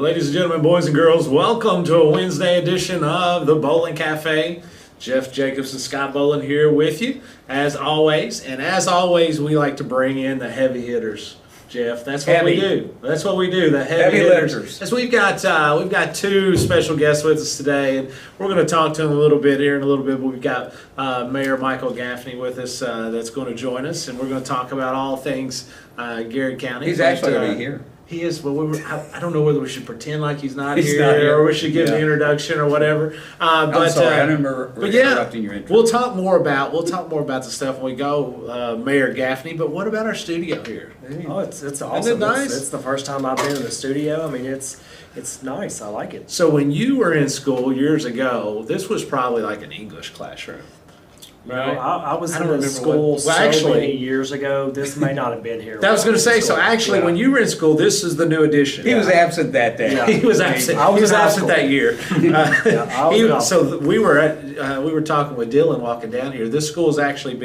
Ladies and gentlemen, boys and girls, welcome to a Wednesday edition of the Bowling Cafe. Jeff Jacobs and Scott Bowling here with you, as always. And as always, we like to bring in the heavy hitters. Jeff, that's what we do. That's what we do, the heavy hitters. As we've got two special guests with us today, and we're going to talk to them a little bit here in a little bit. But we've got Mayor Michael Gaffney with us that's going to join us, and we're going to talk about all things Garrett County. He's actually going to be here. He is, but I don't know whether we should pretend like he's not here or we should give an introduction or whatever. I'm sorry, I remember interrupting your intro. We'll talk more about the stuff when we go, Mayor Gaffney. But what about our studio here? Oh, it's awesome. Isn't it nice? It's the first time I've been in the studio. I mean, it's nice. I like it. So when you were in school years ago, this was probably like an English classroom. Right. I was in school many years ago. This may not have been here. I was going to say, so actually when you were in school, this is the new edition. He was absent that day. Yeah. He was absent. He was absent that year. So we were talking with Dylan walking down here. This school's actually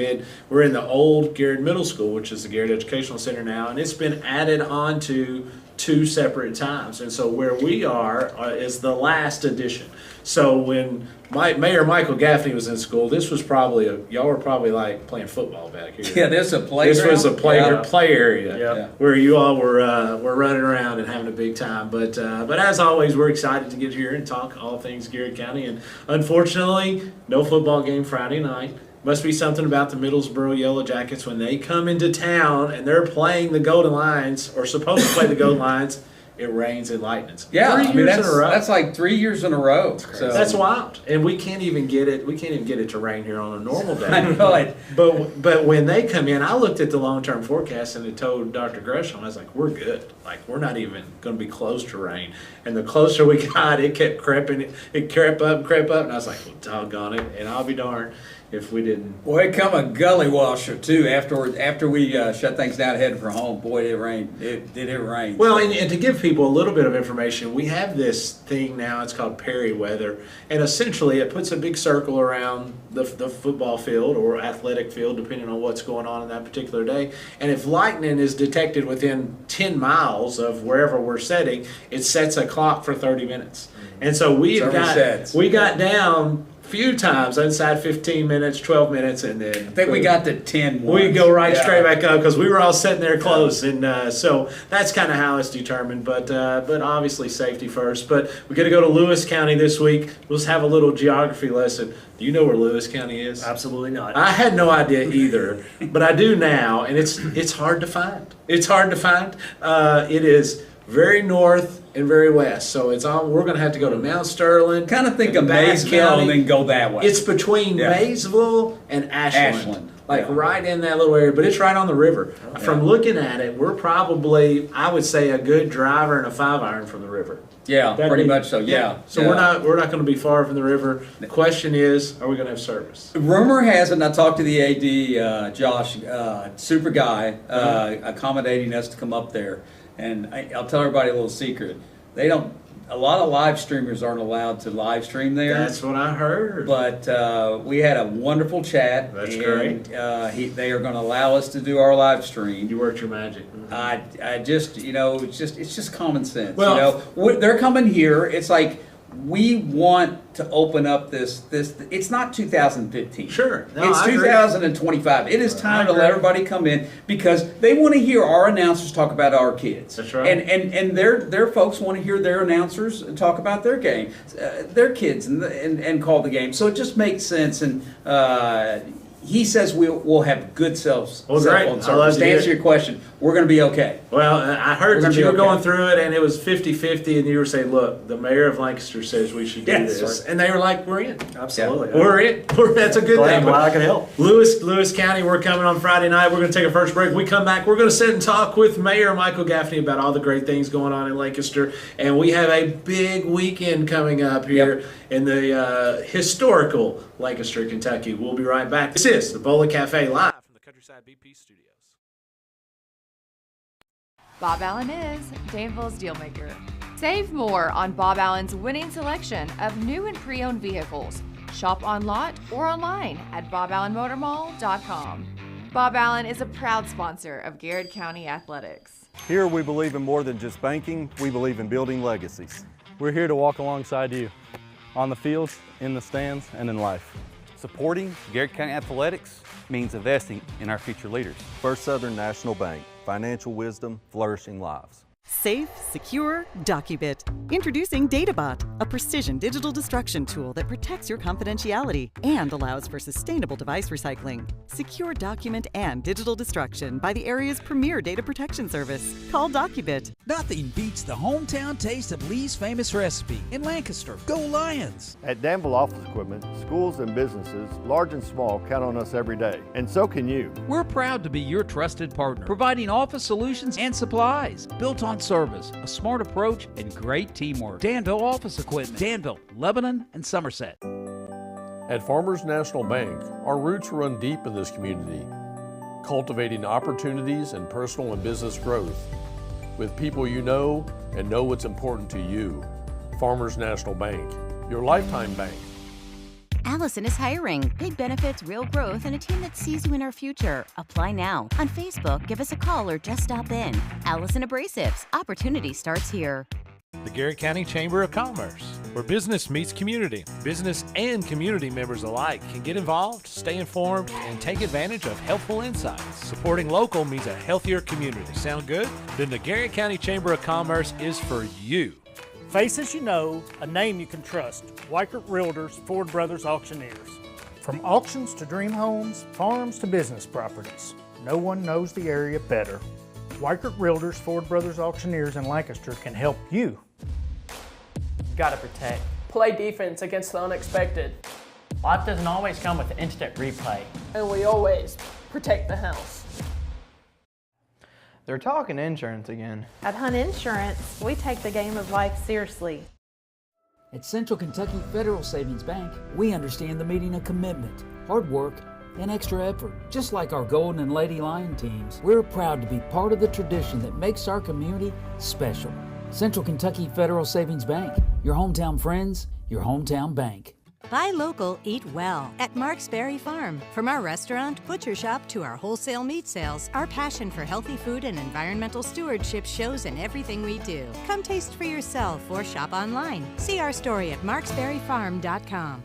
we're in the old Garrett Middle School, which is the Garrett Educational Center now, and it's been added on to two separate times. And so where we are is the last edition. So when Mayor Michael Gaffney was in school, this was probably y'all were probably like playing football back here. Yeah, this is a playground. This was a play area where you all were running around and having a big time. But as always, we're excited to get here and talk all things Garrett County. And unfortunately, no football game Friday night. Must be something about the Middlesboro Yellow Jackets when they come into town and they're playing the Golden Lions or supposed to play the Golden Lions. It rains and lightens. Yeah, 3 years in a row. That's like 3 years in a row. So. That's wild, and we can't even get it. We can't even get it to rain here on a normal day. I know it. But when they come in, I looked at the long-term forecast and it told Dr. Gresham, I was like, we're good. Like we're not even going to be close to rain. And the closer we got, it kept creeping. It crept up, and I was like, well, doggone it. And I'll be darned if we didn't. Boy, it come a gully washer too afterwards. After we shut things down, headed for home. Boy, it rained. It rained. Well, and to give people a little bit of information, we have this thing now. It's called Perry weather, and essentially it puts a big circle around the football field or athletic field, depending on what's going on in that particular day. And if lightning is detected within 10 miles of wherever we're setting, it sets a clock for 30 minutes. And so we got down few times inside 15 minutes, 12 minutes, and then I think we got to 10 once. We go straight back up because we were all sitting there close, and so that's kind of how it's determined. But obviously safety first. But we got to go to Lewis County this week. We'll just have a little geography lesson. Do you know where Lewis County is? Absolutely not. I had no idea either, but I do now, and it's hard to find. It's hard to find. It is very north and very west, so we're going to have to go to Mount Sterling. Kind of think of Maysville and then go that way. It's between Maysville and Ashland. Right in that little area, but it's right on the river. Yeah. From looking at it, we're probably, I would say, a good driver and a 5-iron from the river. Yeah, pretty much so. Yeah. So we're not going to be far from the river. The question is, are we going to have service? Rumor has it, and I talked to the AD, Josh, super guy, accommodating us to come up there. And I'll tell everybody a little secret. A lot of live streamers aren't allowed to live stream there. That's what I heard. But we had a wonderful chat. That's great. They are going to allow us to do our live stream. You worked your magic. I just, it's just common sense. Well, they're coming here. It's like, we want to open up this. It's not 2015. Sure. No, it's 2025. It is time to let everybody come in because they want to hear our announcers talk about our kids. That's right. And their folks want to hear their announcers talk about their game, their kids, and call the game. So it just makes sense. And he says we'll have good cell phone service. To answer your question, we're going to be okay. Well, I heard that you were going through it, and it was 50-50, and you were saying, look, the mayor of Lancaster says we should do this. Right. And they were like, we're in. Absolutely. Yeah. We're in. That's a good thing. Glad I can help. Lewis County, we're coming on Friday night. We're going to take a first break. We come back. We're going to sit and talk with Mayor Michael Gaffney about all the great things going on in Lancaster. And we have a big weekend coming up here in the historical Lancaster, Kentucky. We'll be right back. This is the Bowling Cafe live from the Countryside BP Studios. Bob Allen is Danville's Dealmaker. Save more on Bob Allen's winning selection of new and pre-owned vehicles. Shop on lot or online at boballenmotormall.com. Bob Allen is a proud sponsor of Garrett County Athletics. Here we believe in more than just banking, we believe in building legacies. We're here to walk alongside you, on the fields, in the stands, and in life. Supporting Garrett County Athletics means investing in our future leaders. First Southern National Bank, financial wisdom, flourishing lives. Safe, secure, Docubit. Introducing DataBot, a precision digital destruction tool that protects your confidentiality and allows for sustainable device recycling. Secure document and digital destruction by the area's premier data protection service. Call Docubit. Nothing beats the hometown taste of Lee's famous recipe in Lancaster. Go Lions! At Danville Office Equipment, schools and businesses, large and small, count on us every day. And so can you. We're proud to be your trusted partner, providing office solutions and supplies built on service, a smart approach, and great teamwork. Danville Office Equipment, Danville, Lebanon, and Somerset. At Farmers National Bank, our roots run deep in this community, cultivating opportunities and personal and business growth with people you know and know what's important to you. Farmers National Bank, your lifetime bank. Allison is hiring. Big benefits, real growth, and a team that sees you in our future. Apply now. On Facebook, give us a call or just stop in. Allison Abrasives. Opportunity starts here. The Garrett County Chamber of Commerce, where business meets community. Business and community members alike can get involved, stay informed, and take advantage of helpful insights. Supporting local means a healthier community. Sound good? Then the Garrett County Chamber of Commerce is for you. Faces you know, a name you can trust. Weichert Realtors, Ford Brothers Auctioneers. From auctions to dream homes, farms to business properties, no one knows the area better. Weichert Realtors, Ford Brothers Auctioneers in Lancaster can help you. Gotta protect. Play defense against the unexpected. Life doesn't always come with instant replay. And we always protect the house. They're talking insurance again. At Hunt Insurance, we take the game of life seriously. At Central Kentucky Federal Savings Bank, we understand the meaning of commitment, hard work, and extra effort. Just like our Golden and Lady Lion teams, we're proud to be part of the tradition that makes our community special. Central Kentucky Federal Savings Bank, your hometown friends, your hometown bank. Buy local, eat well at Mark's Berry Farm. From our restaurant, butcher shop, to our wholesale meat sales, our passion for healthy food and environmental stewardship shows in everything we do. Come taste for yourself or shop online. See our story at marksberryfarm.com.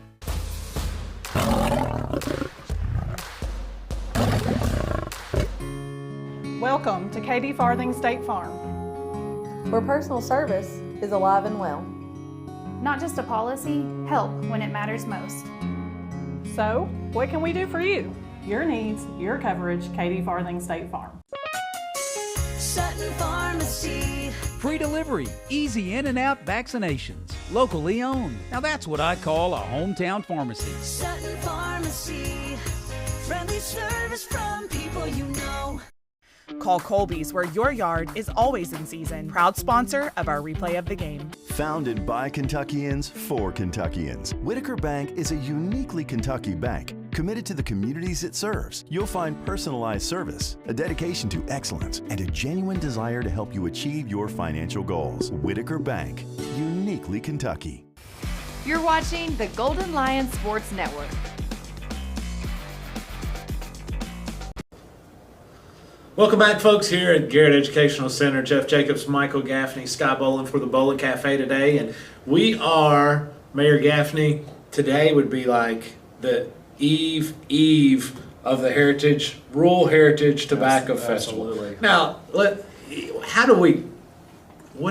Welcome to Katie Farthing State Farm, where personal service is alive and well. Not just a policy, help when it matters most. So, what can we do for you? Your needs, your coverage, Katie Farthing State Farm. Sutton Pharmacy. Free delivery, easy in and out vaccinations, locally owned. Now that's what I call a hometown pharmacy. Sutton Pharmacy, friendly service from people you know. Call Colby's, where your yard is always in season. Proud sponsor of our replay of the game. Founded by Kentuckians for Kentuckians, Whitaker Bank is a uniquely Kentucky bank committed to the communities it serves. You'll find personalized service, a dedication to excellence, and a genuine desire to help you achieve your financial goals. Whitaker Bank, uniquely Kentucky. You're watching the Golden Lion Sports Network. Welcome back, folks, here at Garrett Educational Center. Jeff Jacobs, Michael Gaffney, Scott Boland for the Bowling Cafe today. And we are, Mayor Gaffney, today would be like the eve of the Rural Heritage Tobacco Festival. Absolutely. Now, what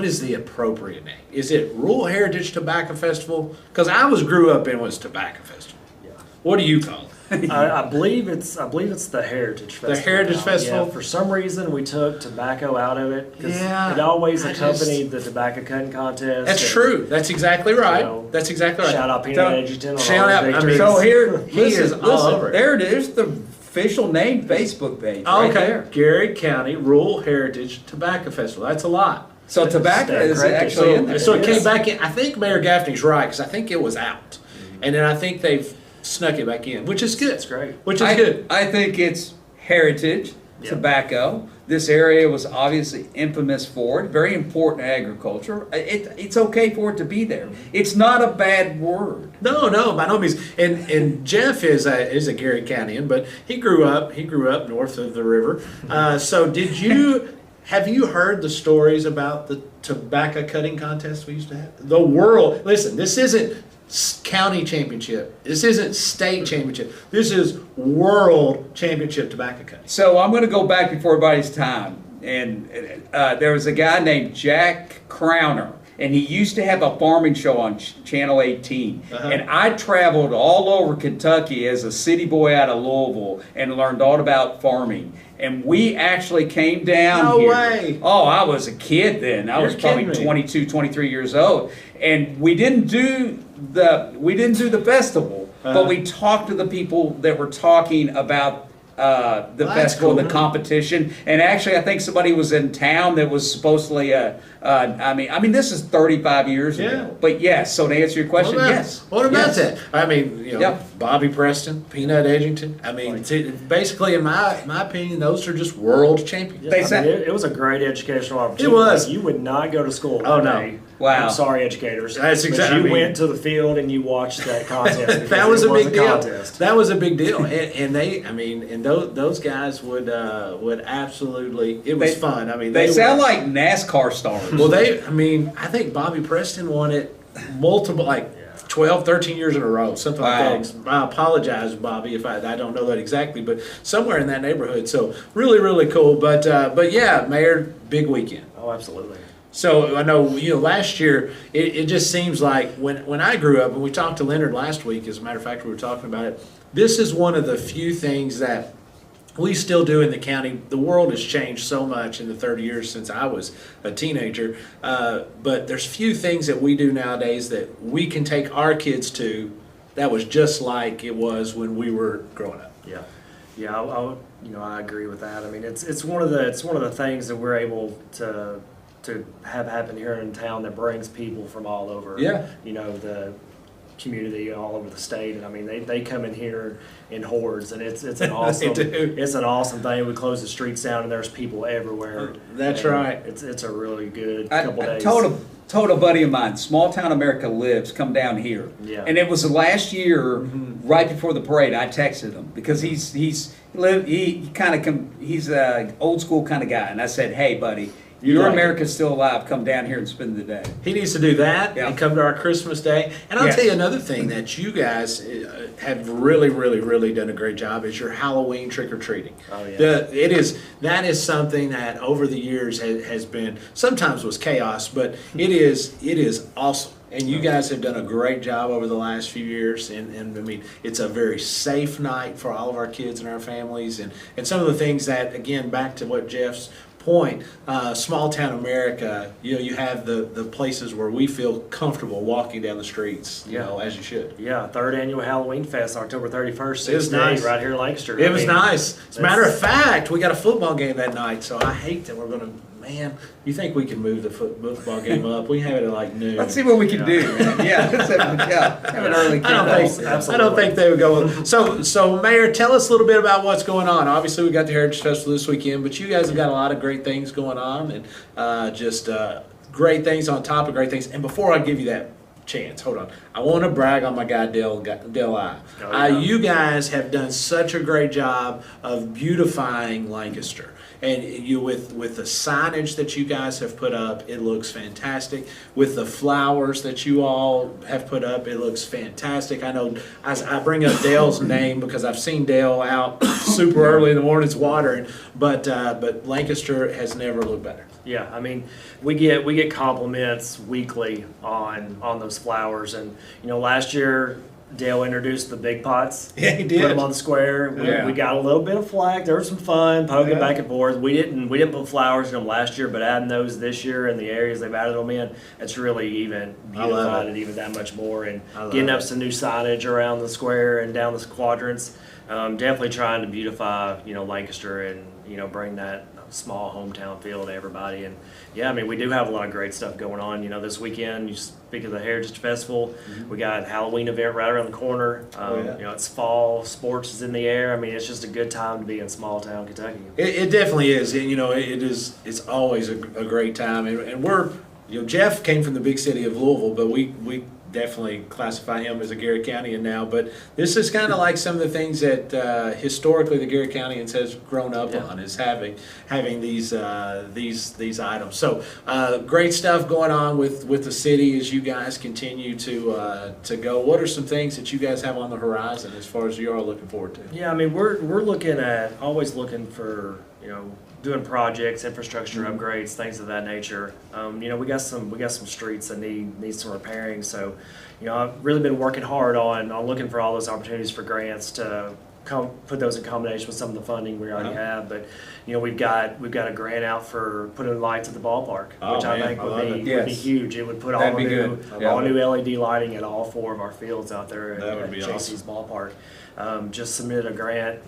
is the appropriate name? Is it Rural Heritage Tobacco Festival? Because grew up in was Tobacco Festival. Yeah. What do you call it? I believe it's the Heritage Festival. The Heritage Festival? Yeah, for some reason, we took tobacco out of it because Yeah, it always accompanied the tobacco cutting contest. That's true. That's exactly right. That's exactly right. Shout out Peanut Edgerton. Shout out. So here, he is all over it. There it is, the official name Facebook page. Right there. Garrett County Rural Heritage Tobacco Festival. That's a lot. So tobacco is actually in there. So it came back in. I think Mayor Gaffney's right because I think it was out, and then I think they've snuck it back in, which is good. It's great. Which is good. I think it's heritage tobacco. This area was obviously infamous for it. Very important agriculture. It's okay for it to be there. It's not a bad word. No, by no means. And Jeff is a Garrett Countian, but he grew up north of the river. So did you have you heard the stories about the tobacco cutting contest we used to have? The world, listen, this isn't county championship. This isn't state championship. This is world championship tobacco cutting. So I'm going to go back before everybody's time. And there was a guy named Jack Crowner. And he used to have a farming show on Channel 18. And I traveled all over Kentucky as a city boy out of Louisville and learned all about farming. And we actually came down here. No way. Oh, I was a kid then. I was probably 22, 23 years old. And we didn't do the festival, but we talked to the people that were talking about the festival, the competition, and actually, I think somebody was in town that was supposedly I mean, this is 35 years ago. But yes, so to answer your question, yes. What about that? I mean, Bobby Preston, Peanut Edgington. I mean, basically, in my opinion, those are just world champions. It was a great educational opportunity. It was. Like, you would not go to school. Oh no. Wow. I'm sorry, educators. That's exactly. But you went to the field and you watched that contest. That was a big deal. Contest. That was a big deal, and they, I mean, and those guys would absolutely. It was fun. I mean, they sound like NASCAR stars. Well, I think Bobby Preston won it multiple, 12, 13 years in a row, something like that. I apologize, Bobby, if I don't know that exactly, but somewhere in that neighborhood. So really, really cool. But yeah, Mayor, big weekend. Oh, absolutely. So I know, last year, it just seems like when I grew up, and we talked to Leonard last week, as a matter of fact, we were talking about it, this is one of the few things that we still do in the county. The world has changed so much in the 30 years since I was a teenager, but there's few things that we do nowadays that we can take our kids to that was just like it was when we were growing up. Yeah, I agree with that. I mean, it's one of the things that we're able to have happen here in town that brings people from all over. The community all over the state, and I mean they come in here in hordes, and it's an awesome it's an awesome thing. We close the streets down, and there's people everywhere. That's right. It's a really good couple days. Told a buddy of mine, Small Town America Lives, come down here. Yeah. And it was the last year, right before the parade. I texted him because he's an old school kind of guy, and I said, hey buddy, Your America's still alive. Come down here and spend the day. He needs to do that and come to our Christmas Day. And I'll tell you another thing that you guys have really, really, really done a great job is your Halloween trick-or-treating. Oh, yeah. That is something that over the years has been, sometimes was chaos, but it is awesome. And you guys have done a great job over the last few years, and I mean, it's a very safe night for all of our kids and our families, and some of the things that, again, back to what Jeff's point, small town America, you have the places where we feel comfortable walking down the streets, as you should. Yeah, third annual Halloween Fest, October 31st, it was nice. Right here in Lancaster. It was nice. As a matter of fact, we got a football game that night, so I hate that we're going to, you think we can move the football game up? We have it at like noon. Let's see what we can do. Have an early kickoff. I don't think they would go. So Mayor, tell us a little bit about what's going on. Obviously, we got the Heritage Festival this weekend, but you guys have got a lot of great things going on, and just great things on top of great things. And before I give you that chance, hold on, I want to brag on my guy Dale I. You guys have done such a great job of beautifying Lancaster. And with the signage that you guys have put up, it looks fantastic. With the flowers that you all have put up, it looks fantastic. I know I bring up Dale's name because I've seen Dale out super early in the mornings watering, but Lancaster has never looked better. Yeah, I mean, we get compliments weekly on those flowers, and last year Dale introduced the big pots. Yeah, he did. Put them on the square. We got a little bit of flack. There was some fun poking back and forth. We didn't put flowers in them last year, but adding those this year in the areas they've added them in, it's really even beautified it even that much more. And getting up some new signage around the square and down the quadrants, definitely trying to beautify Lancaster and bring that small hometown feel to everybody. And I mean, we do have a lot of great stuff going on. This weekend, you speak of the Heritage Festival, we got a Halloween event right around the corner. It's fall, sports is in the air. I mean, it's just a good time to be in small town Kentucky. It definitely is. It's always a great time. And we're, Jeff came from the big city of Louisville, but we definitely classify him as a Garrett Countian now, but this is kind of like some of the things that historically the Garrett Countians has grown up on, is having these items. So great stuff going on with the city as you guys continue to go. What are some things that you guys have on the horizon as far as you are looking forward to? Yeah, I mean, we're always looking for, doing projects, infrastructure upgrades, things of that nature. We got some streets that need some repairing. So, I've really been working hard on looking for all those opportunities for grants to put those in combination with some of the funding we already have. But we've got a grant out for putting lights at the ballpark, which I think would be huge. It would put all new LED lighting at all 4 of our fields out there at JC's ballpark. Just submitted a grant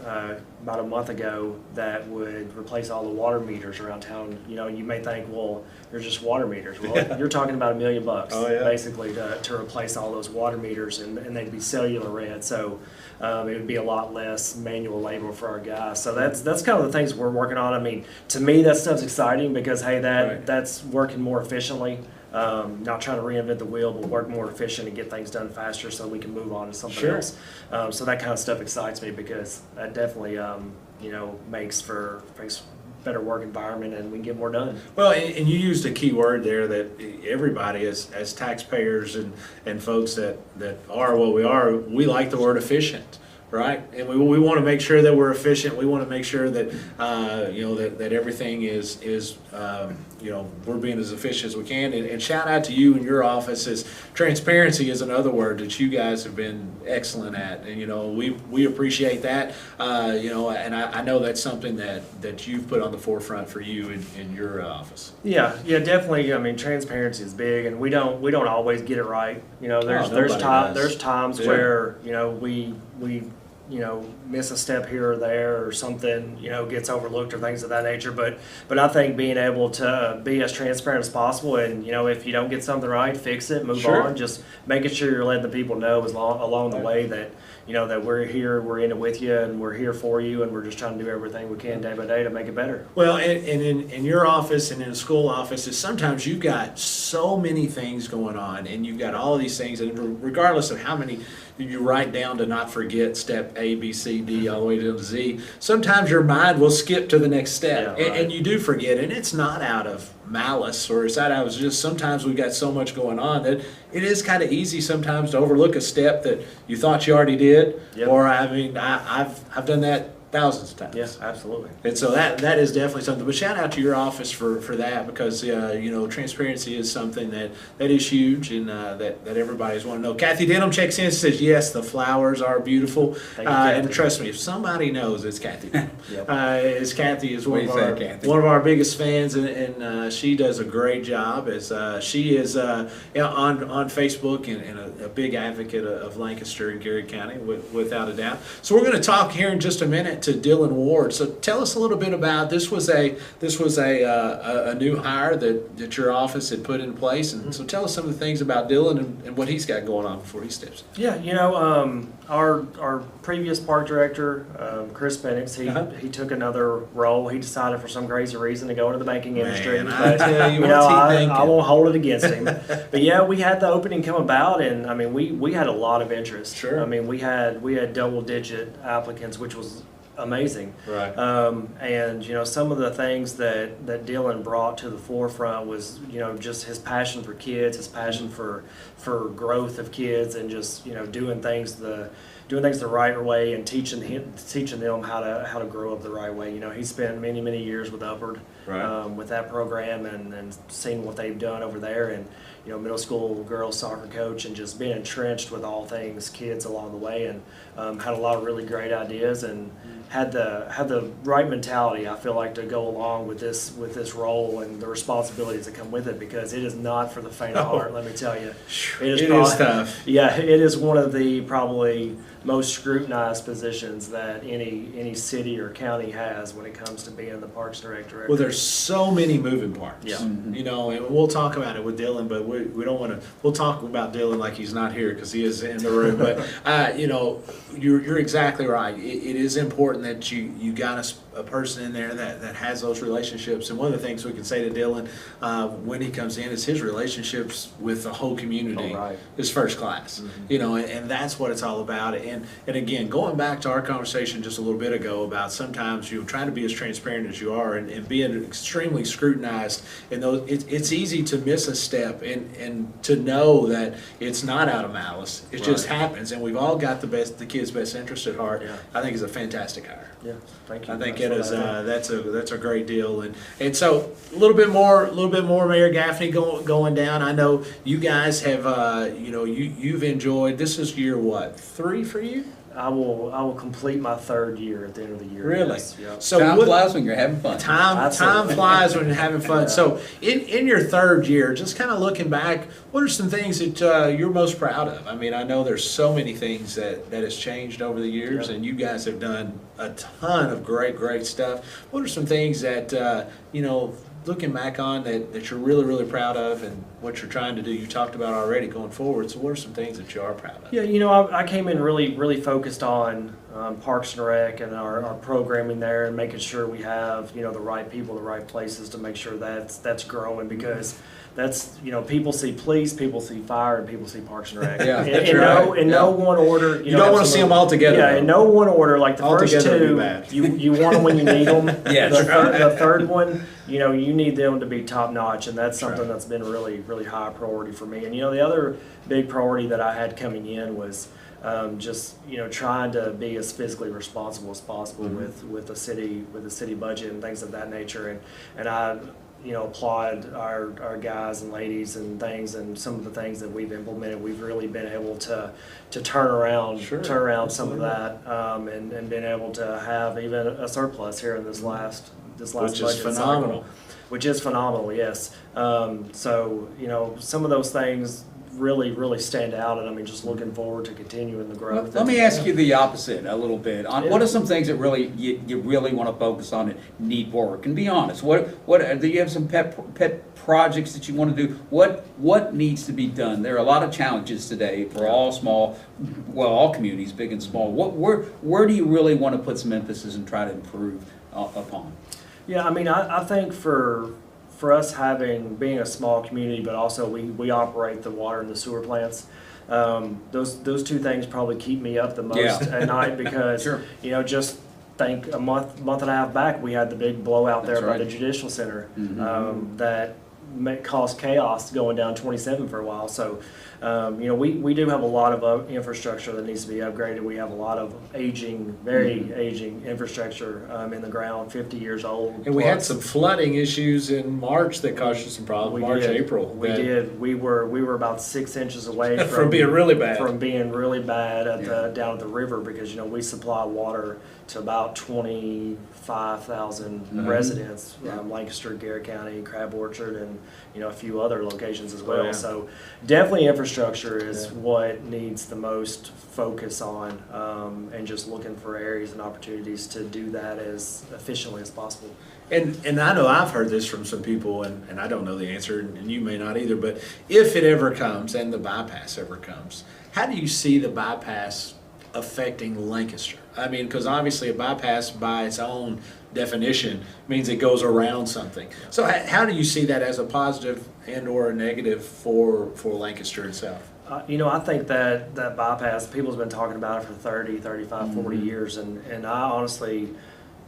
about a month ago that would replace all the water meters around town. You may think, well, they're just water meters. Well, you're talking about $1 million basically to replace all those water meters, and they'd be cellular red. So it would be a lot less manual labor for our guys. So that's kind of the things we're working on. I mean, to me, that stuff's exciting because, hey, that's working more efficiently. Not trying to reinvent the wheel, but work more efficient and get things done faster so we can move on to something else. So that kind of stuff excites me because that definitely, makes for better work environment and we can get more done. Well, and you used a key word there that everybody as taxpayers and folks that are what we are, we like the word efficient. Right, and we want to make sure that we're efficient. We want to make sure that that everything is we're being as efficient as we can. And shout out to you and your office. As transparency is another word that you guys have been excellent at, and we appreciate that. And I know that's something that you've put on the forefront for you in your office. Yeah, definitely. I mean, transparency is big, and we don't always get it right. There's times where we miss a step here or there, or something, gets overlooked or things of that nature. But I think being able to be as transparent as possible, and if you don't get something right, fix it, move on. Just making sure you're letting the people know along the way that that we're here, we're in it with you, and we're here for you, and we're just trying to do everything we can day by day to make it better. Well, and in your office and in a school office, is sometimes you've got so many things going on, and you've got all of these things, and regardless of how many you write down to not forget step A, B, C, D, all the way to Z, sometimes your mind will skip to the next step, and you do forget, and it's not out of malice, or it's out of just sometimes we've got so much going on that it is kind of easy sometimes to overlook a step that you thought you already did. Or I mean, I've done that thousands of times. Yes, absolutely. And so that is definitely something. But shout out to your office for that, because transparency is something that is huge, and that everybody's want to know. Kathy Denham checks in and says, yes, the flowers are beautiful. And trust me, if somebody knows, it's Kathy Denham. Kathy is one of our biggest fans, and she does a great job as she is on Facebook and a big advocate of Lancaster and Garrett County, without a doubt. So we're going to talk here in just a minute to Dylan Ward. So tell us a little bit about this. Was a new hire that your office had put in place, and so tell us some of the things about Dylan and what he's got going on before he steps in. Yeah, our previous park director, Chris Penix, he took another role. He decided for some crazy reason to go into the banking industry. I tell you, what's he thinking? I won't hold it against him. But yeah, we had the opening come about, and I mean we had a lot of interest. Sure. I mean we had double-digit applicants, which was amazing. Right. And some of the things that Dylan brought to the forefront was just his passion for kids, his passion for growth of kids, and just doing things the right way, and teaching them how to grow up the right way. He spent many years with Upward, with that program, and seeing what they've done over there, and middle school girls soccer coach, and just being entrenched with all things kids along the way, and had a lot of really great ideas, and had the right mentality, I feel like, to go along with this role and the responsibilities that come with it, because it is not for the faint of heart. Let me tell you, it is tough. Yeah, it is one of the probably most scrutinized positions that any city or county has when it comes to being the Parks Director. Well, there's so many moving parts. Yeah. You know, and we'll talk about it with Dylan, but we don't want to. We'll talk about Dylan like he's not here because he is in the room. But you know, you're exactly right. It is important that you got a person in there that has those relationships. And one of the things we can say to Dylan when he comes in is his relationships with the whole community is first class. You know, and that's what it's all about. And again, going back to our conversation just a little bit ago about sometimes you try to be as transparent as you are and being extremely scrutinized. And those, it's easy to miss a step and to know that it's not out of malice. It just happens, and we've all got the kid's best interest at heart. I think it's a fantastic hire. Yeah, thank you. I think it is. That's a great deal, and so a little bit more, Mayor Gaffney going down. I know you guys have, you've enjoyed. This is year what, 3 for you? I will complete my 3rd year at the end of the year. Really? Yes. Yep. So time flies when you're having fun. Time flies when you're having fun. So in your 3rd year, just kind of looking back, what are some things that you're most proud of? I mean, I know there's so many things that has changed over the years, and you guys have done a ton of great stuff. What are some things that looking back on that you're really proud of, and what you're trying to do? You talked about already going forward. So what are some things that you are proud of? Yeah, I came in really focused on Parks and Rec and our programming there, and making sure we have the right people, the right places to make sure that's growing, because that's people see police, people see fire, and people see Parks and Rec. Yeah, in no one order. You don't want to see them all together. Yeah, in no one order. Like the all first two, you want them when you need them. Yeah, the third one, you need them to be top notch, and that's something that's been really high priority for me. And the other big priority that I had coming in was just trying to be as fiscally responsible as possible with the city budget and things of that nature. And I applaud our guys and ladies and things, and some of the things that we've implemented. We've really been able to turn around some of that, and been able to have even a surplus here in this last budget cycle, which is phenomenal. Yes. So some of those things really stand out, and I mean, just looking forward to continuing the growth. Let me ask you the opposite a little bit. What are some things that really you really want to focus on that need work? And be honest. What do you have some pet projects that you want to do? What needs to be done? There are a lot of challenges today for all communities, big and small. Where do you really want to put some emphasis and try to improve upon? Yeah, I mean, I think for us being a small community, but also we operate the water and the sewer plants. Those two things probably keep me up the most at night, because just think a month and a half back, we had the big blowout there by the Judicial Center that caused chaos going down 27 for a while. So we do have a lot of infrastructure that needs to be upgraded. We have a lot of very aging infrastructure in the ground, 50 years old. And we had some flooding issues in March that caused you some problems. April. We did. We were about 6 inches away from being really bad. Down at the river, because we supply water to about 25,000 residents, Lancaster, Garrett County, Crab Orchard, and a few other locations as well. So definitely infrastructure is what needs the most focus on, and just looking for areas and opportunities to do that as efficiently as possible. And I know I've heard this from some people, and I don't know the answer, and you may not either, but if it ever comes, and the bypass ever comes, how do you see the bypass affecting Lancaster? I mean, because obviously a bypass by its own definition means it goes around something. So how do you see that as a positive and or a negative for Lancaster itself? I think that bypass, people's been talking about it for 30, 35, 40 years, and I honestly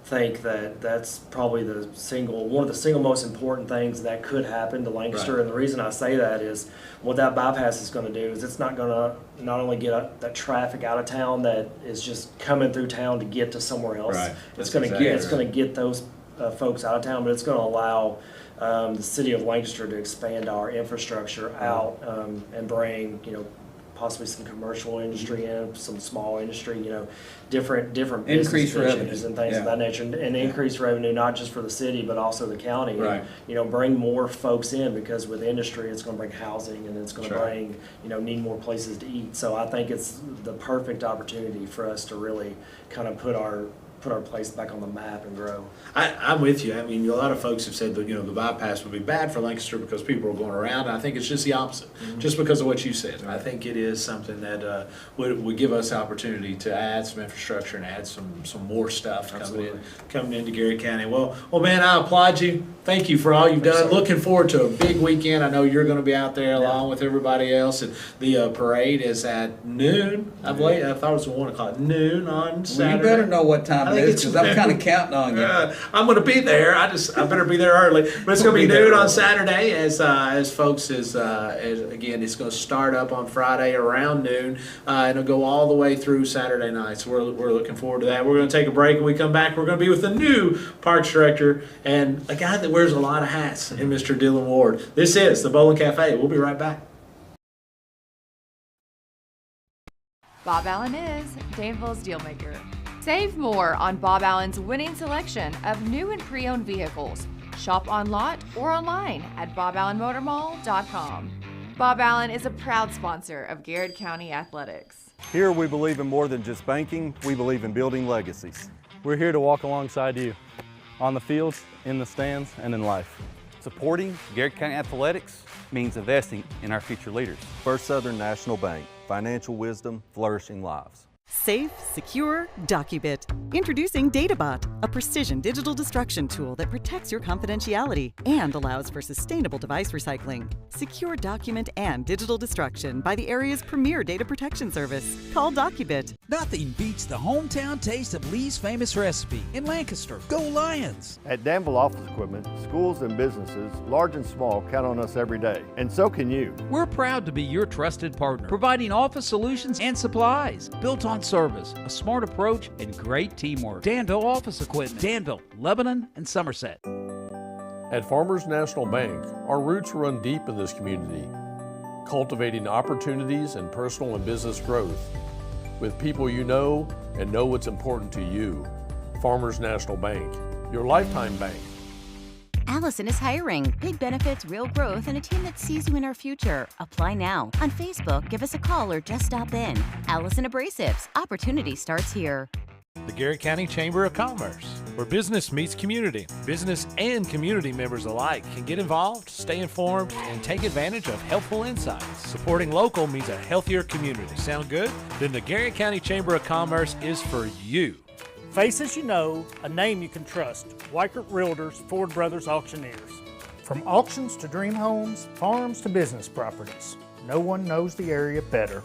think that that's probably one of the single most important things that could happen to Lancaster. And the reason I say that is what that bypass is going to do is it's not going to not only get that traffic out of town that is just coming through town to get to somewhere else. It's going to get those folks out of town, but it's going to allow the city of Lancaster to expand our infrastructure out, and bring possibly some commercial industry in, some small industry, different Increase business revenue. ventures and things of that nature, and increase revenue not just for the city but also the county. Right. And, bring more folks in, because with industry it's going to bring housing, and it's going to Sure. bring need more places to eat. So I think it's the perfect opportunity for us to really kind of put our place back on the map and grow. I'm with you. I mean, a lot of folks have said that the bypass would be bad for Lancaster because people are going around. I think it's just the opposite, just because of what you said. I think it is something that would give us the opportunity to add some infrastructure and add some more stuff coming into Garrett County. Well, man, I applaud you. Thank you for all you've done. Looking forward to a big weekend. I know you're going to be out there along with everybody else, and the parade is at noon. I thought it was 1 o'clock. Noon on Saturday. Well, you better know what time it is, because I'm kind of counting on you. I'm going to be there. I better be there early. But it's going to be noon on Saturday, as folks as again, it's going to start up on Friday around noon, and it'll go all the way through Saturday night. So we're looking forward to that. We're going to take a break. When we come back, we're going to be with the new Parks Director and a guy that wears a lot of hats, in Mr. Dylan Ward. This is the Bowling Cafe. We'll be right back. Bob Allen is Danville's Dealmaker. Save more on Bob Allen's winning selection of new and pre-owned vehicles. Shop on lot or online at boballenmotormall.com. Bob Allen is a proud sponsor of Garrett County Athletics. Here we believe in more than just banking, we believe in building legacies. We're here to walk alongside you, on the fields, in the stands, and in life. Supporting Garrett County Athletics means investing in our future leaders. First Southern National Bank, financial wisdom, flourishing lives. Safe, secure, Docubit. Introducing DataBot, a precision digital destruction tool that protects your confidentiality and allows for sustainable device recycling. Secure document and digital destruction by the area's premier data protection service. Call Docubit. Nothing beats the hometown taste of Lee's famous recipe in Lancaster. Go Lions! At Danville Office Equipment, schools and businesses, large and small, count on us every day. And so can you. We're proud to be your trusted partner, providing office solutions and supplies built on service, a smart approach, and great teamwork. Danville Office Equipment, Danville, Lebanon, and Somerset. At Farmers National Bank, our roots run deep in this community, cultivating opportunities and personal and business growth with people you know and know what's important to you. Farmers National Bank, your lifetime bank. Allison is hiring. Big benefits, real growth, and a team that sees you in our future. Apply now. On Facebook, give us a call or just stop in. Allison Abrasives. Opportunity starts here. The Garrett County Chamber of Commerce, where business meets community. Business and community members alike can get involved, stay informed, and take advantage of helpful insights. Supporting local means a healthier community. Sound good? Then the Garrett County Chamber of Commerce is for you. Faces you know, a name you can trust. Weichert Realtors, Ford Brothers Auctioneers. From auctions to dream homes, farms to business properties, no one knows the area better.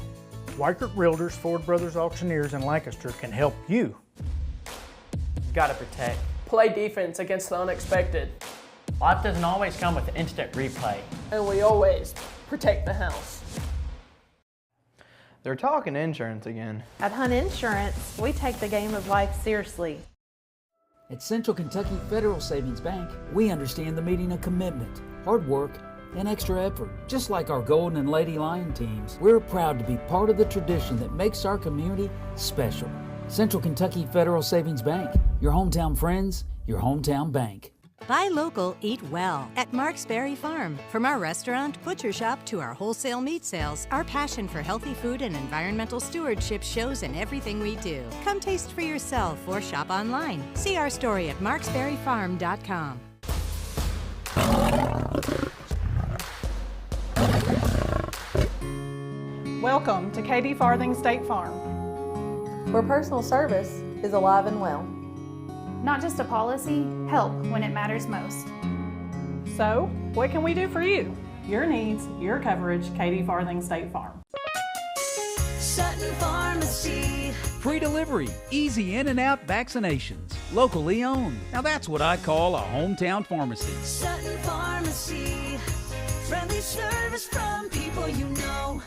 Weichert Realtors, Ford Brothers Auctioneers in Lancaster can help you. Gotta protect. Play defense against the unexpected. Life doesn't always come with instant replay. And we always protect the house. They're talking insurance again. At Hunt Insurance, we take the game of life seriously. At Central Kentucky Federal Savings Bank, we understand the meaning of commitment, hard work, and extra effort. Just like our Golden and Lady Lion teams, we're proud to be part of the tradition that makes our community special. Central Kentucky Federal Savings Bank, your hometown friends, your hometown bank. Buy local, eat well at Mark's Berry Farm. From our restaurant, butcher shop to our wholesale meat sales, our passion for healthy food and environmental stewardship shows in everything we do. Come taste for yourself or shop online. See our story at marksberryfarm.com. Welcome to Katie Farthing State Farm, where personal service is alive and well. Not just a policy, help when it matters most. So, what can we do for you? Your needs, your coverage, Katie Farthing State Farm. Sutton Pharmacy. Free delivery, easy in and out vaccinations, locally owned. Now that's what I call a hometown pharmacy. Sutton Pharmacy. Friendly service from people you know.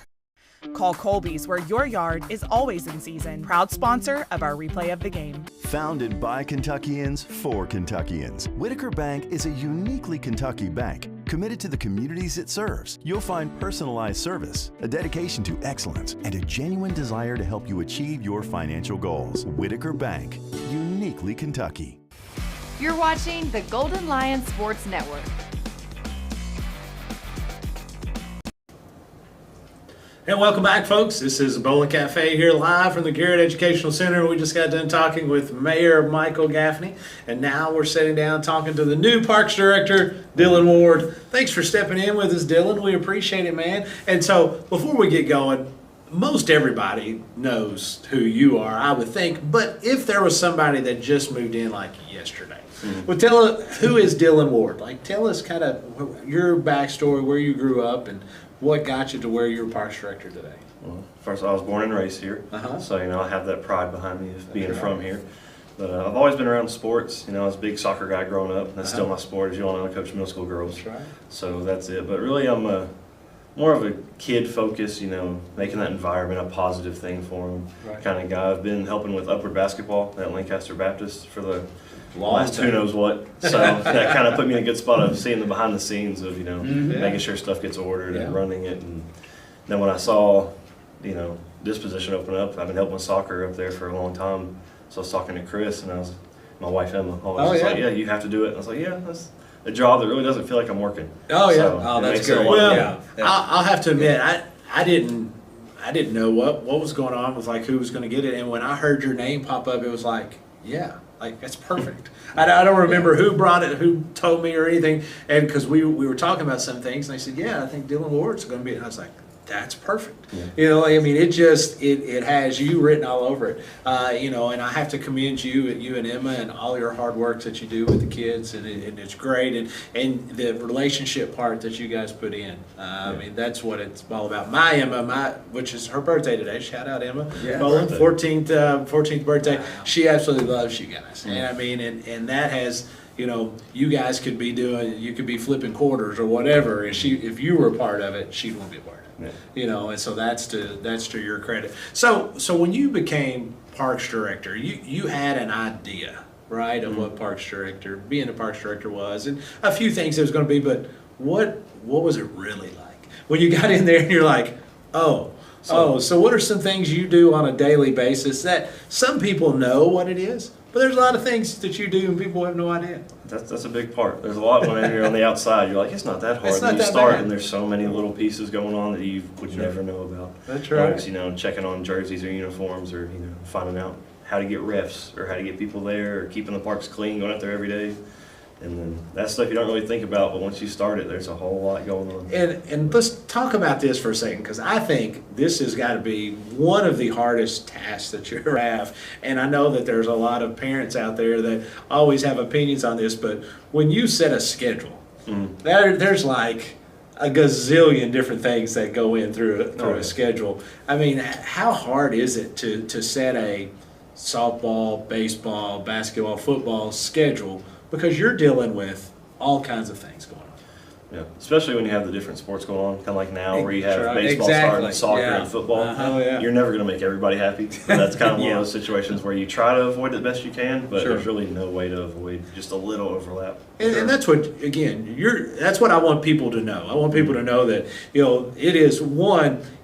Call Colby's, where your yard is always in season. Proud sponsor of our replay of the game. Founded by Kentuckians for Kentuckians, Whitaker Bank is a uniquely Kentucky bank Committed to the communities it serves, you'll find personalized service, a dedication to excellence, and a genuine desire to help you achieve your financial goals. Whitaker Bank, uniquely Kentucky. You're watching the Golden Lion Sports Network. And welcome back, folks. This is the Bowling Cafe here live from the Garrett Educational Center. We just got done talking with Mayor Michael Gaffney, and now we're sitting down talking to the new Parks Director, Dylan Ward. Thanks for stepping in with us, Dylan. We appreciate it, man. And so before we get going, most everybody knows who you are, I would think. But if there was somebody that just moved in like yesterday, well, tell us, who is Dylan Ward? Like, tell us kind of your backstory, where you grew up, and what got you to where you're Parks Director today? Well, first, I was born and raised here, so I have that pride behind me of being from here. But I've always been around sports. I was a big soccer guy growing up. That's still my sport, as you all know. I coach middle school girls. That's right. So that's it. But really, I'm more of a kid focus. Making that environment a positive thing for them, kind of guy. I've been helping with Upward Basketball at Lancaster Baptist for the last who knows what. So that kind of put me in a good spot of seeing the behind the scenes of making sure stuff gets ordered and running it. And then when I saw this position open up, I've been helping with soccer up there for a long time. So I was talking to Chris, and my wife Emma always like, yeah, you have to do it. And I was like, yeah, that's a job that really doesn't feel like I'm working. Oh yeah, so that's good. Well, I'll have to admit, I didn't know what was going on with who was going to get it, and when I heard your name pop up, it was like, yeah. That's perfect. I don't remember who brought it, who told me or anything, and because we were talking about some things, and they said, yeah, I think Dylan Ward's going to be, and I was like, that's perfect. Yeah. It has you written all over it. And I have to commend you and Emma, and all your hard work that you do with the kids, and it's great, and the relationship part that you guys put in. I mean, that's what it's all about. My Emma, which is her birthday today. Shout out Emma. Yeah, 14th birthday. Wow. She absolutely loves you guys, and I mean, and that has. You guys could be you could be flipping quarters or whatever, and if you were a part of it, she'd want to be a part of it. Yeah. And so that's to your credit. So when you became Parks Director, you had an idea, right, of what being a Parks Director was, and a few things it was going to be, but what was it really like when you got in there and you're like, so what are some things you do on a daily basis that some people know what it is? But there's a lot of things that you do and people have no idea. That's a big part. There's a lot when you're on the outside. You're like, it's not that hard. It's not and you that start bad. And there's so many little pieces going on that you would never know about. That's right. Like, checking on jerseys or uniforms, or finding out how to get refs or how to get people there, or keeping the parks clean, going out there every day. And then that's stuff you don't really think about, but once you start it, there's a whole lot going on. And let's talk about this for a second, because I think this has got to be one of the hardest tasks that you ever have. And I know that there's a lot of parents out there that always have opinions on this, but when you set a schedule, there's like a gazillion different things that go in through a schedule. I mean, how hard is it to set a softball, baseball, basketball, football schedule? Because you're dealing with all kinds of things going on. Yeah, especially when you have the different sports going on, kind of like now where you have baseball starting, soccer, and football. You're never going to make everybody happy. And that's kind of one of those situations where you try to avoid it the best you can, but there's really no way to avoid just a little overlap. And that's what, again, that's what I want people to know. I want people to know that, it is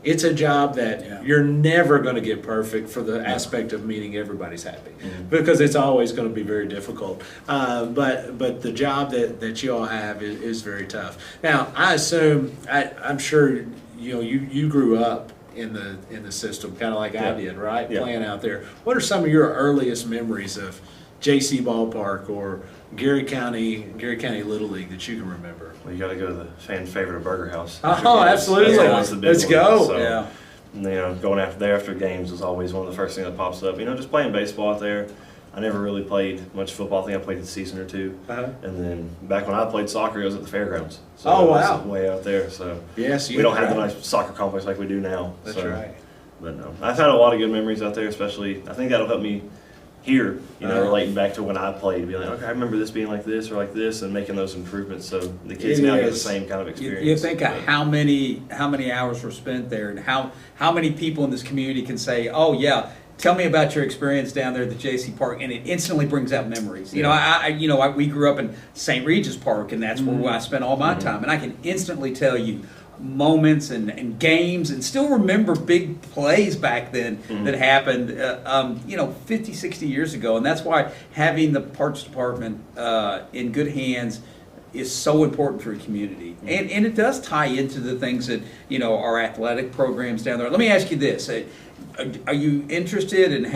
it's a job that you're never going to get perfect for the aspect of meaning everybody's happy, because it's always going to be very difficult. But the job that you all have is very tough. Now, I assume, I'm sure, you grew up in the system, kind of like I did, right? Yeah. Playing out there. What are some of your earliest memories of JC Ballpark or Gary County Little League that you can remember? Well, you got to go to the fan favorite of Burger House. Oh, absolutely. Let's go. So, yeah. Going after games is always one of the first things that pops up. Just playing baseball out there. I never really played much football. I think I played a season or two. And then back when I played soccer, it was at the fairgrounds. So oh, wow. Way out there. So yes, we don't have the nice soccer complex like we do now. That's right. But no, I've had a lot of good memories out there, especially. I think that'll help me here, relating back to when I played, be like, okay, I remember this being like this or like this, and making those improvements so the kids now get the same kind of experience. You think of how many hours were spent there, and how many people in this community can say, oh yeah, Tell me about your experience down there at the J.C. Park, and it instantly brings out memories. You know, we grew up in St. Regis Park, and that's where I spent all my time, and I can instantly tell you moments and games, and still remember big plays back then that happened, 50, 60 years ago, and that's why having the Parks Department in good hands is so important for a community, and it does tie into the things that our athletic programs down there. Let me ask you this: are you interested and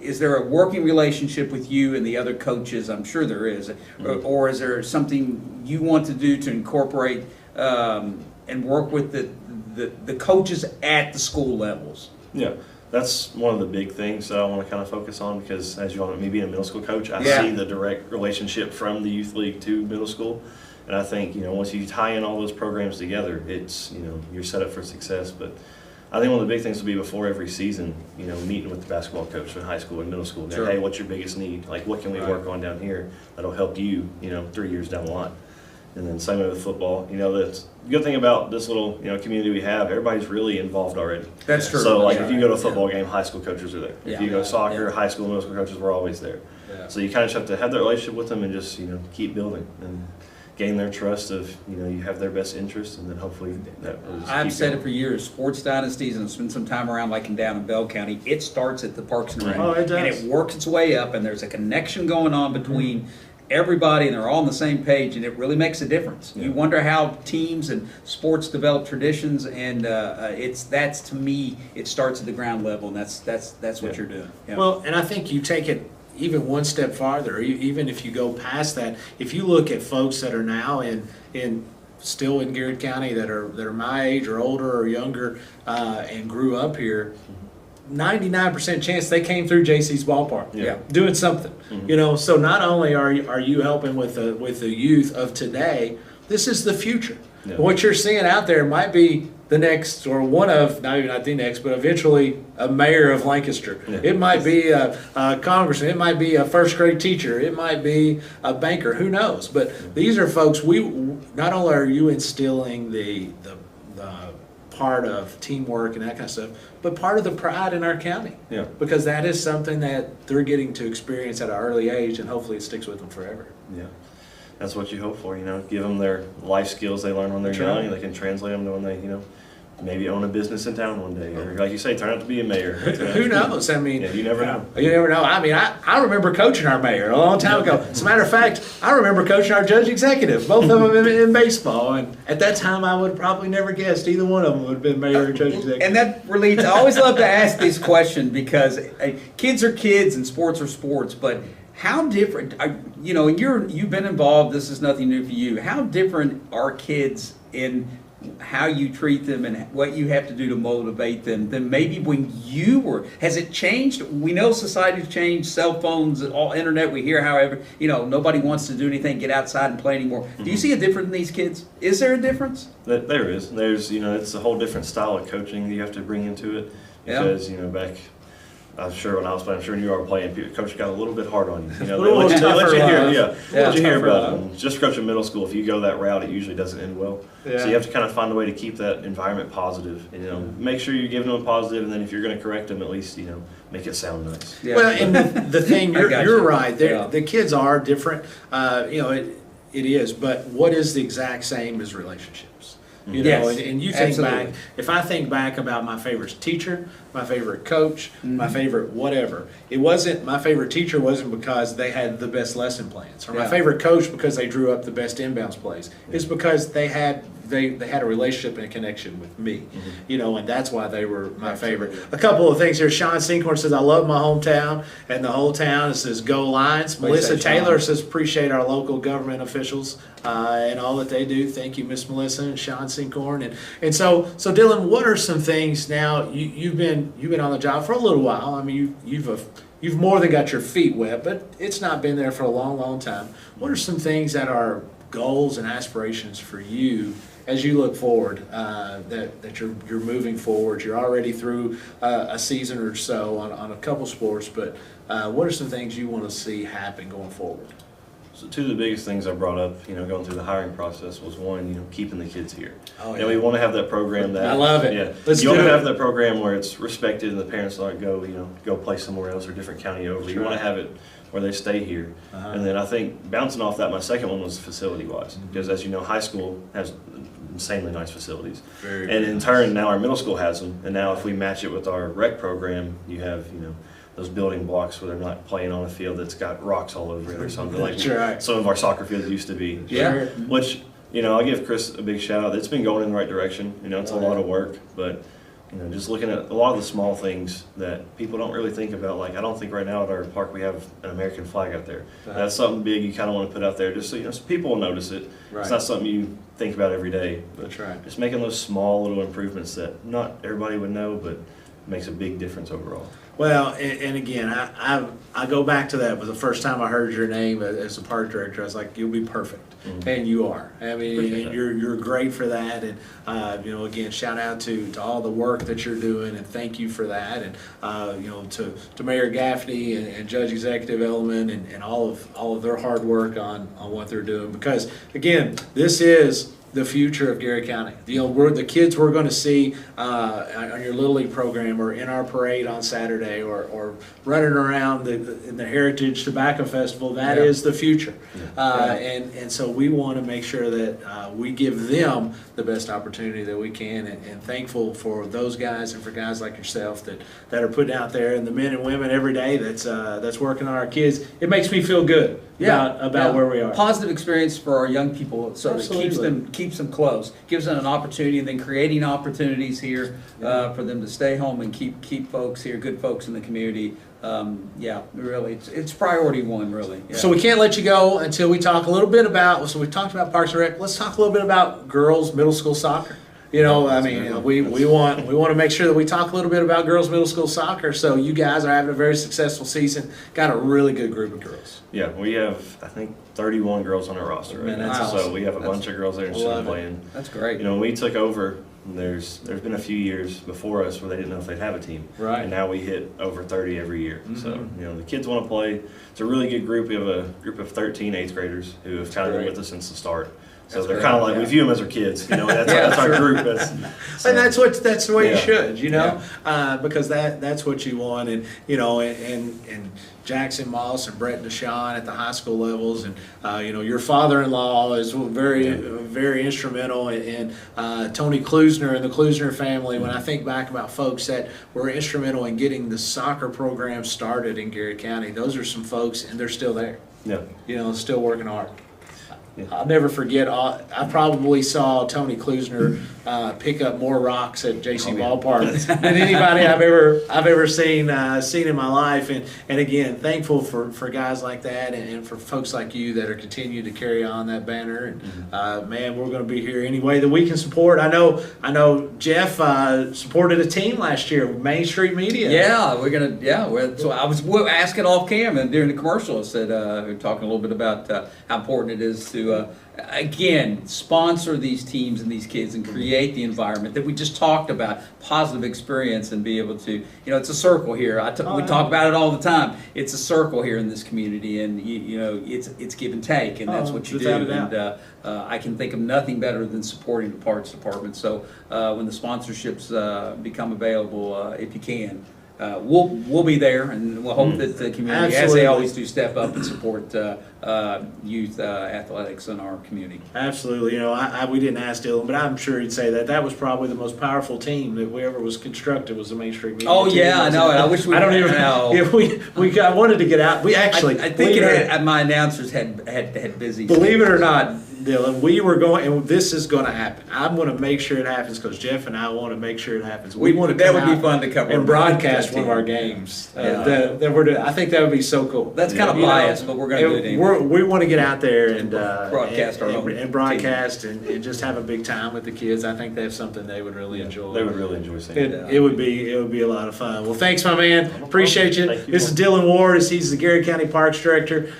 is there a working relationship with you and the other coaches? I'm sure there is, or is there something you want to do to incorporate and work with the coaches at the school levels? Yeah. That's one of the big things that I want to kind of focus on, because as you all know, me being a middle school coach, I see the direct relationship from the youth league to middle school. And I think, once you tie in all those programs together, it's, you're set up for success. But I think one of the big things will be before every season, meeting with the basketball coach in high school and middle school. Sure. Hey, what's your biggest need? Like, what can we work on down here that'll help you, 3 years down the line? And then same with football. The good thing about this little community we have, everybody's really involved already. That's true. So if you go to a football game, high school coaches are there. If you go soccer, high school, middle school coaches, we're always there. Yeah. So you kind of just have to have that relationship with them and just keep building and gain their trust of you have their best interest, and then hopefully that will just I've keep said going. it for years. Sports dynasties, and spend some time around down in Bell County. It starts at the Parks and Rec, it does. and it works its way up, and there's a connection going on between everybody, and they're all on the same page, and it really makes a difference. You wonder how teams and sports develop traditions, and that's to me, it starts at the ground level, and that's what you're doing. Yeah. Well, and I think you take it even one step farther. Even if you go past that, if you look at folks that are now still in Garrett County that are my age or older or younger and grew up here, 99% chance they came through JC's ballpark, doing something. So not only are you helping with the youth of today, this is the future. What you're seeing out there might be the next, or one of, not the next, but eventually a mayor of Lancaster. It might be a congressman. It might be a first grade teacher. It might be a banker. Who knows? But these are folks. Not only are you instilling the part of teamwork and that kind of stuff, but part of the pride in our county. Yeah. Because that is something that they're getting to experience at an early age, and hopefully it sticks with them forever. Yeah. That's what you hope for, give them their life skills they learn when they're young, and they can translate them to when they, maybe own a business in town one day, or like you say, turn out to be a mayor. Who knows? I mean, you never know. You never know. I mean, I remember coaching our mayor a long time ago. As a matter of fact, I remember coaching our judge executive, both of them in baseball. And at that time, I would probably never guessed either one of them would have been mayor or judge executive. And that relates. I always love to ask this question, because kids are kids and sports are sports, but how different, you've been involved, this is nothing new for you. How different are kids in how you treat them and what you have to do to motivate them than maybe when you were? Has it changed? We know society's changed, cell phones, all internet, we hear however, nobody wants to do anything, get outside and play anymore. Do you see a difference in these kids? Is there a difference? There is. There's, it's a whole different style of coaching that you have to bring into it. Because, back, I'm sure when I was playing, I'm sure when you were playing, coach got a little bit hard on you. They let you hear about it. Just coaching middle school, if you go that route, it usually doesn't end well. Yeah. So you have to kind of find a way to keep that environment positive. Make sure you're giving them a positive, and then if you're going to correct them, at least make it sound nice. Yeah. Well, and the thing, you're right. The kids are different. It is, but what is the exact same as relationships? And you think back, if I think back about my favorite teacher, my favorite coach, my favorite whatever, my favorite teacher wasn't because they had the best lesson plans, or my favorite coach because they drew up the best inbounds plays. It's because they had a relationship and a connection with me, and that's why they were my favorite. A couple of things here. Sean Sinkhorn says, I love my hometown, and the whole town says, go Lions. Melissa Taylor says, appreciate our local government officials and all that they do. Thank you, Miss Melissa and Sean Sinkhorn. And so Dylan, what are some things now? You've been on the job for a little while. I mean, you've more than got your feet wet, but it's not been there for a long, long time. What are some things that are goals and aspirations for you as you look forward, that you're moving forward? You're already through a season or so on a couple sports, but what are some things you want to see happen going forward? So two of the biggest things I brought up, going through the hiring process was one, keeping the kids here. Oh, And we want to have that program that I love it. Yeah, Let's you want do to it. have that program where it's respected and the parents don't go play somewhere else or different county over. You want to have it where they stay here. And then I think bouncing off that, my second one was facility-wise, because as you know, high school has insanely nice facilities. And in turn, now our middle school has them. And now if we match it with our rec program, you have those building blocks where they're not playing on a field that's got rocks all over it or something like some of our soccer fields used to be. Yeah. Which, I'll give Chris a big shout out. It's been going in the right direction. It's a lot of work, but just looking at a lot of the small things that people don't really think about. Like, I don't think right now at our park we have an American flag out there. That's something big you kind of want to put out there just so, so people will notice it. It's not something you think about every day. But just making those small little improvements that not everybody would know, but makes a big difference overall. Well, and again, I go back to that. But the first time I heard your name as a park director, I was like, "You'll be perfect," and you are. I mean, you're great for that. And again, shout out to all the work that you're doing, and thank you for that. And to Mayor Gaffney and Judge Executive Element and all of their hard work on what they're doing. Because again, this is the future of Gary County. The kids we're going to see on your Little League program or in our parade on Saturday or running around in the Heritage Tobacco Festival, that is the future. And so we want to make sure that we give them the best opportunity that we can, and thankful for those guys and for guys like yourself that are putting out there, and the men and women every day that's working on our kids. It makes me feel good about where we are. Positive experience for our young people, so Absolutely. it keeps them close, gives them an opportunity, and then creating opportunities here for them to stay home and keep folks here, good folks in the community. Really, it's priority one, really. Yeah. So we can't let you go until we talk a little bit about. So we talked about Parks and Rec. Let's talk a little bit about girls middle school soccer. We want to make sure that we talk a little bit about girls middle school soccer. So you guys are having a very successful season. Got a really good group of girls. Yeah, we have, I think, 31 girls on our roster right now. That's So awesome. we have a bunch of girls that are interested in playing. That's great. When we took over, there's been a few years before us where they didn't know if they'd have a team. Right. And now we hit over 30 every year. So, the kids want to play. It's a really good group. We have a group of 13 8th graders who have kind of been with us since the start. So they're kind of like, we view them as our kids. That's our group. And that's the way you should, because that's what you want. And and Jackson Moss and Brett Deshawn at the high school levels, and your father-in-law is very instrumental, and Tony Klusner and the Klusner family. When I think back about folks that were instrumental in getting the soccer program started in Gary County, those are some folks, and they're still there. Yeah. Still working hard. I'll never forget. I probably saw Tony Klusner pick up more rocks at JC Ballpark than anybody I've ever seen in my life. And again, thankful for guys like that and for folks like you that are continuing to carry on that banner. And man, we're going to be here any way that we can support. I know Jeff supported a team last year, Main Street Media. So I was asking off cam and during the commercial, I said we were talking a little bit about how important it is to again sponsor these teams and these kids and create the environment that we just talked about, positive experience, and be able to, it's a circle here. We talk about it all the time. It's a circle here in this community, and it's give and take, and that's what you do. And I can think of nothing better than supporting the parks department. So when the sponsorships become available, if you can, we'll be there, and we'll hope that the community, as they always do, step up and support youth athletics in our community. Absolutely. We didn't ask Dylan, but I'm sure he'd say that was probably the most powerful team that ever was constructed was the Main Street Media. Oh team. yeah, I know. I wish we. I don't even know if we I wanted to get out. We actually. I think my announcers had busy. Believe it or not, Dylan, we were going, and this is going to happen. I'm going to make sure it happens because Jeff and I want to make sure it happens. We want to that would be fun to cover and broadcast one of our games that we're doing. I think that would be so cool. That's kind of biased, but we're going to do it anyway. We want to get out there and broadcast and just have a big time with the kids. I think that's something they would really enjoy. They would really enjoy seeing it. It would be a lot of fun. Well, thanks, my man. Appreciate you. This is Dylan Ward. He's the Gary County Parks Director.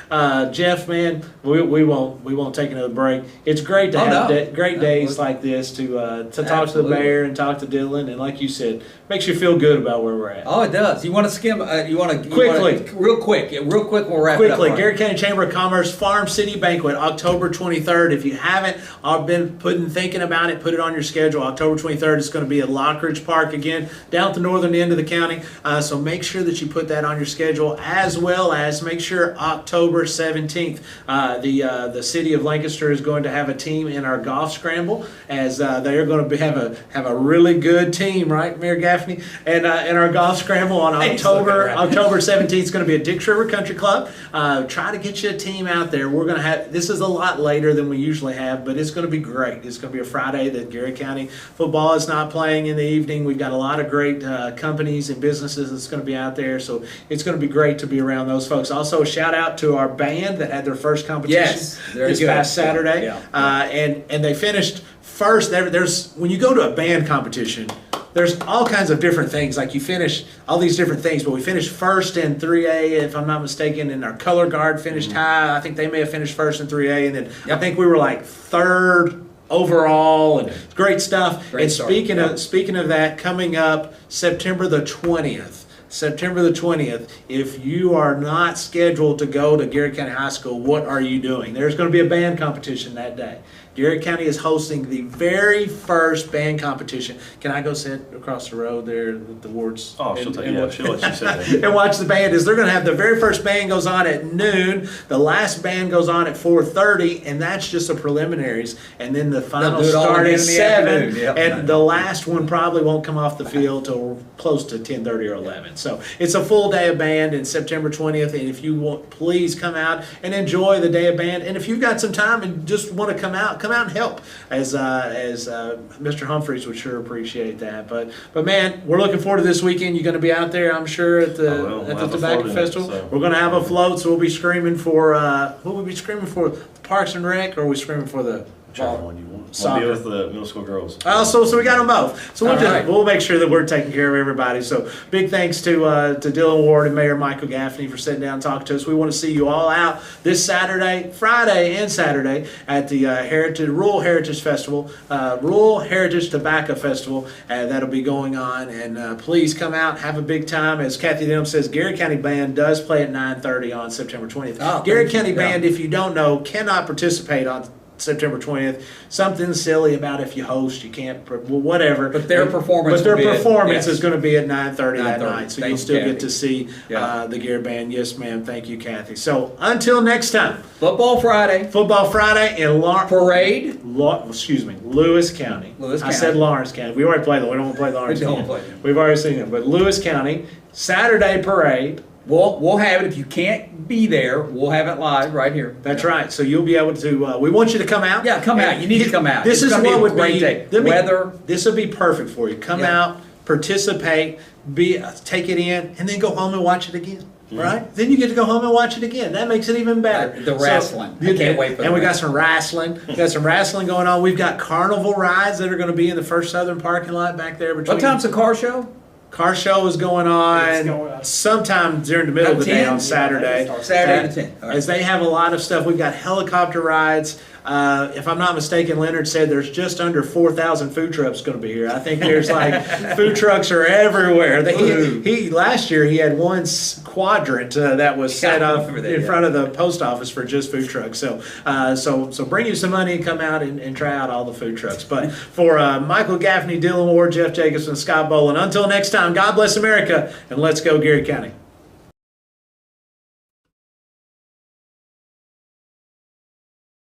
Jeff, man, we won't take another break. It's great to have great days like this to talk to the mayor and talk to Dylan, and like you said, makes you feel good about where we're at. Oh, it does. You want to skim? Real quick. We'll wrap it up. Quickly, Garrett County Chamber of Commerce Farm City Banquet, October 23rd. If you haven't been thinking about it, put it on your schedule. October 23rd. It's going to be at Lockridge Park again, down at the northern end of the county. So make sure that you put that on your schedule, as well as make sure October 17th, the city of Lancaster is going to have a team in our golf scramble, as they are going to have a really good team, right, Mayor Gaffney? And in our golf scramble on October 17th, it's going to be at Dix River Country Club. Try to get you a team out there. We're going to have, this is a lot later than we usually have, but it's going to be great. It's going to be a Friday that Garrett County football is not playing in the evening. We've got a lot of great companies and businesses that's going to be out there, so it's going to be great to be around those folks. Also, a shout out to our band that had their first competition this past Saturday, and they finished first. There's when you go to a band competition, there's all kinds of different things. Like you finish all these different things, but we finished first in 3A, if I'm not mistaken, and our color guard finished high. I think they may have finished first in 3A, and then I think we were like third overall, and great stuff. Speaking of that, coming up September the 20th. September the 20th, if you are not scheduled to go to Garrett County High School, what are you doing? There's going to be a band competition that day. Garrett County is hosting the very first band competition. Can I go sit across the road there at the wards? Oh, she'll let you sit there. And watch the band. They're going to have the very first band goes on at noon. The last band goes on at 4:30, and that's just the preliminaries. And then the final start at 7. And the last one probably won't come off the field till close to 10:30 or 11. So it's a full day of band in September 20th. And if you want, please come out and enjoy the day of band. And if you've got some time and just want to come out and help, as Mr. Humphreys would sure appreciate that. But man, we're looking forward to this weekend. You're going to be out there, I'm sure, at the Tobacco Festival. We're going to have a float, so we'll be screaming for what will we be screaming for? Parks and Rec, or are we screaming for the whichever one you want? We'll be with the middle school girls. So we got them both. So we'll make sure that we're taking care of everybody. So big thanks to Dylan Ward and Mayor Michael Gaffney for sitting down and talking to us. We want to see you all out this Saturday, Friday and Saturday at the Rural Heritage Festival, Rural Heritage Tobacco Festival. That'll be going on, and please come out, have a big time. As Kathy Denham says, Garrett County Band does play at 9:30 on September 20th. Garrett County Band, if you don't know, cannot participate on September 20th. Something silly about if you host, you can't, whatever. But their performance is going to be at 9:30 that night. So you'll still get to see the Garrett Band. Yes, ma'am. Thank you, Kathy. So until next time. Football Friday in Parade. Lewis County. I said Lawrence County. We already played them. We don't want to play Lawrence County. We've already seen them. But Lewis County, Saturday Parade. We'll have it. If you can't be there, we'll have it live right here. That's right. So you'll be able to. We want you to come out. Yeah, come out. You need to come out. This is what would be day. Weather. This would be perfect for you. Come out, participate, take it in, and then go home and watch it again. Right? Then you get to go home and watch it again. That makes it even better. The wrestling. I can't wait for that. And we got some wrestling. We got some wrestling going on. We've got carnival rides that are going to be in the First Southern parking lot back there. What time's the car show? Car show is going on sometime during the middle of the day on Saturday. Saturday to 10. As they have a lot of stuff. We've got helicopter rides. If I'm not mistaken, Leonard said there's just under 4,000 food trucks going to be here. I think there's food trucks are everywhere. Last year he had one quadrant that was set up in front of the post office for just food trucks. So bring you some money and come out and try out all the food trucks. But for Michael Gaffney, Dylan Ward, Jeff Jacobson, Scott Boland, until next time, God bless America, and let's go Garrett County.